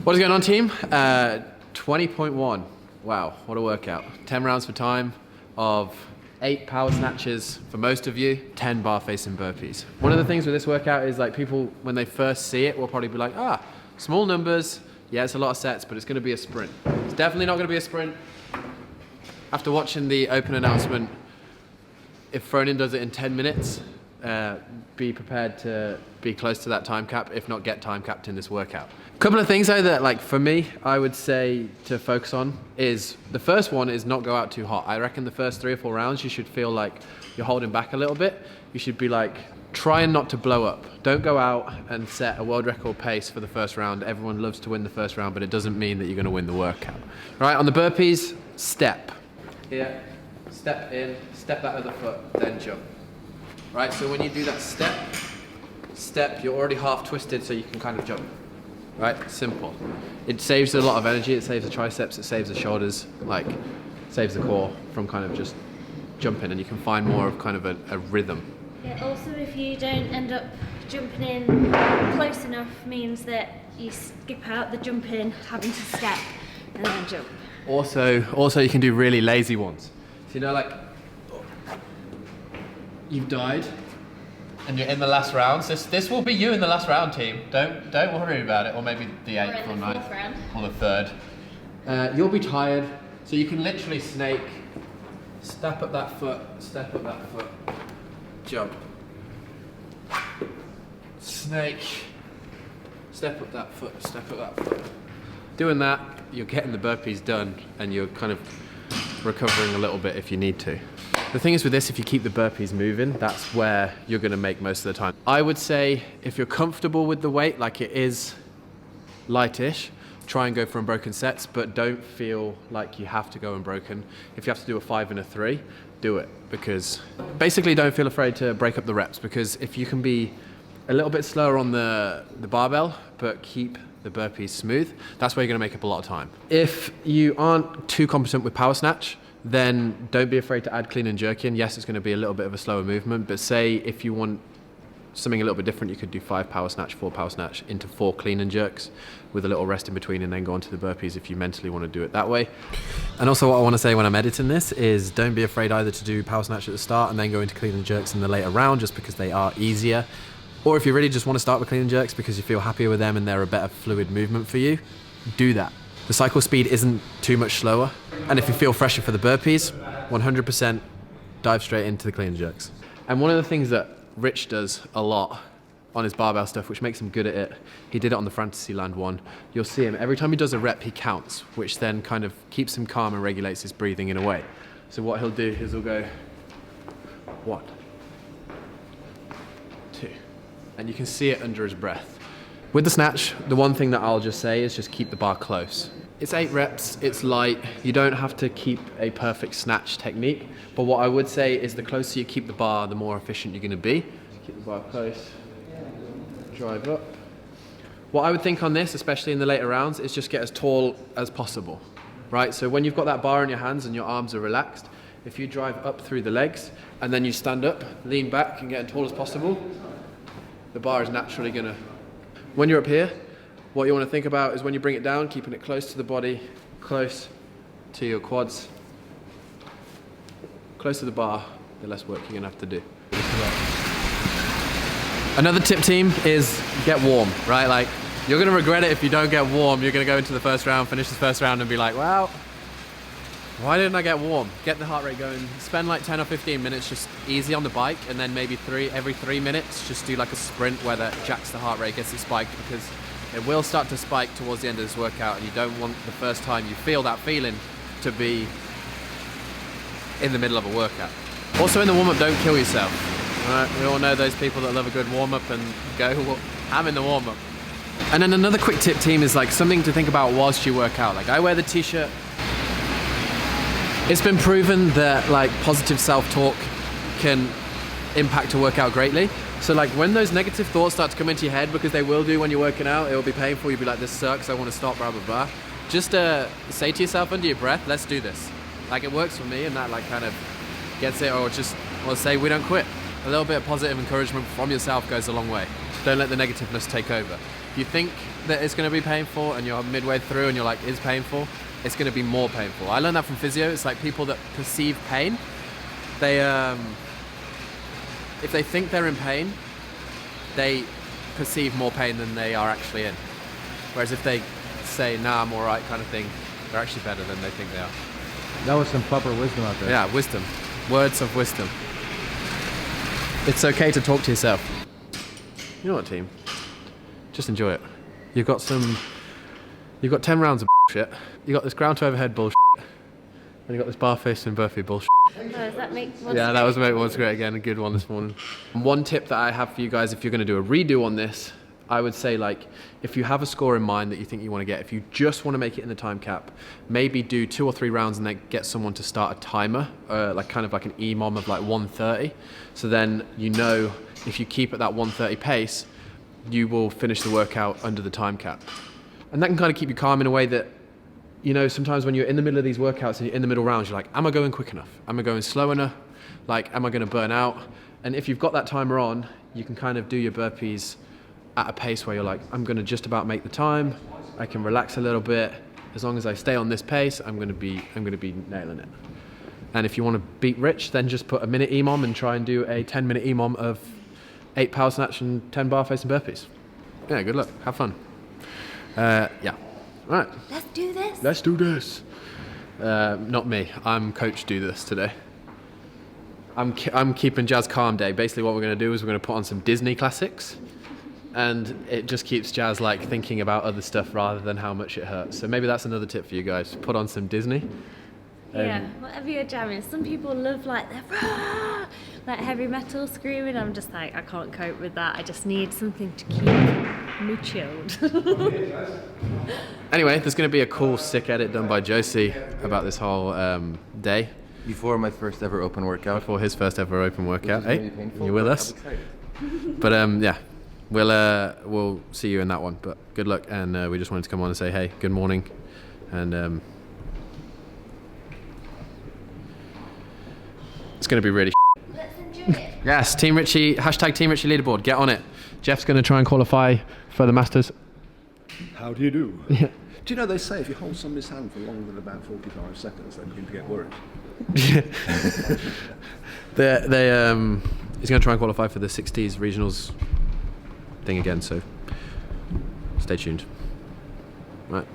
What is going on, team? 20.1. Wow, what a workout. 10 rounds for time of 8 power snatches for most of you, 10 bar facing burpees. One of the things with this workout is like people, when they first see it, will probably be like, small numbers. Yeah, it's a lot of sets, but it's going to be a sprint. It's definitely not going to be a sprint. After watching the open announcement, if Fronin does it in 10 minutes, be prepared to be close to that time cap, if not get time capped in this workout. A couple of things though that, like, for me, I would say to focus on is, the first one is not go out too hot. I reckon the first 3 or 4 rounds you should feel like you're holding back a little bit. You should be like, trying not to blow up. Don't go out and set a world record pace for the first round. Everyone loves to win the first round, but it doesn't mean that you're going to win the workout. Right, on the burpees, step. Here, step in, step that other foot, then jump. Right, so when you do that step, you're already half twisted, so you can kind of jump. Right, simple. It saves a lot of energy. It saves the triceps, it saves the shoulders, like saves the core from kind of just jumping, and you can find more of kind of a rhythm. Yeah, also if you don't end up jumping in close enough, means that you skip out the jump in, having to step and then jump. Also you can do really lazy ones. So, you know, like, you've died and you're in the last round. So this will be you in the last round, team. Don't worry about it. Or maybe the 8th or 9th or the 3rd. You'll be tired, so you can literally snake, step up that foot, jump, snake, step up that foot. Doing that, you're getting the burpees done, and you're kind of recovering a little bit if you need to. The thing is with this, if you keep the burpees moving, that's where you're going to make most of the time. I would say if you're comfortable with the weight, like it is lightish, try and go for unbroken sets, but don't feel like you have to go unbroken. If you have to do a 5 and a 3, do it, because basically don't feel afraid to break up the reps, because if you can be a little bit slower on the barbell, but keep the burpees smooth, that's where you're going to make up a lot of time. If you aren't too competent with power snatch, then don't be afraid to add clean and jerk in. Yes, it's going to be a little bit of a slower movement, but say if you want something a little bit different, you could do 5 power snatch, 4 power snatch into 4 clean and jerks with a little rest in between, and then go on to the burpees if you mentally want to do it that way. And also what I want to say when I'm editing this is don't be afraid either to do power snatch at the start and then go into clean and jerks in the later round, just because they are easier. Or if you really just want to start with clean and jerks because you feel happier with them and they're a better fluid movement for you, do that. The cycle speed isn't too much slower. And if you feel fresher for the burpees, 100% dive straight into the clean and jerks. And one of the things that Rich does a lot on his barbell stuff, which makes him good at it, he did it on the Fantasyland one. You'll see him, every time he does a rep, he counts, which then kind of keeps him calm and regulates his breathing in a way. So what he'll do is he'll go 1, 2, and you can see it under his breath. With the snatch, the one thing that I'll just say is just keep the bar close. It's 8 reps, it's light, you don't have to keep a perfect snatch technique, but what I would say is the closer you keep the bar, the more efficient you're going to be. Keep the bar close, drive up. What I would think on this, especially in the later rounds, is just get as tall as possible, right? So when you've got that bar in your hands and your arms are relaxed, if you drive up through the legs and then you stand up, lean back and get as tall as possible, the bar is naturally going to... When you're up here, what you want to think about is when you bring it down, keeping it close to the body, close to your quads, close to the bar, the less work you're going to have to do. Another tip, team, is get warm, right? Like, you're going to regret it if you don't get warm. You're going to go into the first round, finish the first round and be like, well, why didn't I get warm? Get the heart rate going. Spend like 10 or 15 minutes just easy on the bike, and then maybe every 3 minutes, just do like a sprint where that jacks the heart rate, gets it spiked, because it will start to spike towards the end of this workout, and you don't want the first time you feel that feeling to be in the middle of a workout. Also in the warm-up, don't kill yourself. Right? We all know those people that love a good warm-up and go ham in the warm-up. And then another quick tip, team, is like something to think about whilst you work out. Like, I wear the t-shirt. It's been proven that like positive self-talk can impact a workout greatly. So like when those negative thoughts start to come into your head, because they will do when you're working out, it will be painful, you'll be like, this sucks, I want to stop, blah, blah, blah. Just say to yourself under your breath, let's do this. Like, it works for me, and that like kind of gets it, or say we don't quit. A little bit of positive encouragement from yourself goes a long way. Don't let the negativeness take over. If you think that it's going to be painful and you're midway through and you're like, it's painful, it's going to be more painful. I learned that from physio. It's like people that perceive pain, they if they think they're in pain, they perceive more pain than they are actually in. Whereas if they say, nah, I'm all right kind of thing, they're actually better than they think they are. That was some proper wisdom out there. Yeah, wisdom. Words of wisdom. It's okay to talk to yourself. You know what, team? Just enjoy it. You've got 10 rounds of bullshit. You got this ground to overhead bullshit. And you got this bar face and burpee bullshit. Oh, does that make one Yeah, that was Make Once Great Again, a good one this morning. One tip that I have for you guys, if you're going to do a redo on this, I would say, like, if you have a score in mind that you think you want to get, if you just want to make it in the time cap, maybe do 2 or 3 rounds and then get someone to start a timer, like kind of like an EMOM of like 130. So then you know if you keep at that 130 pace, you will finish the workout under the time cap. And that can kind of keep you calm in a way that, you know, sometimes when you're in the middle of these workouts and you're in the middle rounds, you're like, am I going quick enough? Am I going slow enough? Like, am I going to burn out? And if you've got that timer on, you can kind of do your burpees at a pace where you're like, I'm going to just about make the time. I can relax a little bit. As long as I stay on this pace, I'm going to be nailing it. And if you want to beat Rich, then just put a minute EMOM and try and do a 10-minute EMOM of 8 power snatch and 10 bar face and burpees. Yeah, good luck. Have fun. Yeah. All right. Let's do this. Let's do this. Not me. I'm coach do this today. I'm keeping Jazz calm day. Basically what we're going to do is we're going to put on some Disney classics. And it just keeps Jazz like thinking about other stuff rather than how much it hurts. So maybe that's another tip for you guys. Put on some Disney. Yeah, whatever you're jamming. Some people love like the like heavy metal screaming. I'm just like, I can't cope with that. I just need something to keep me chilled. Anyway, there's going to be a cool, sick edit done by Josie about this whole day. Before my first ever open workout. Before his first ever open workout. Hey, Really painful, you with but us? I'm excited. But yeah, we'll see you in that one. But good luck, and we just wanted to come on and say, hey, good morning, and it's going to be really. Let's enjoy it. Yes, Team Richie, hashtag Team Richie leaderboard. Get on it. Jeff's going to try and qualify for the Masters. How do you do? Yeah. Do you know they say if you hold somebody's hand for longer than about 45 seconds, they begin to get worried? He's going to try and qualify for the 60s regionals thing again, so stay tuned. Right.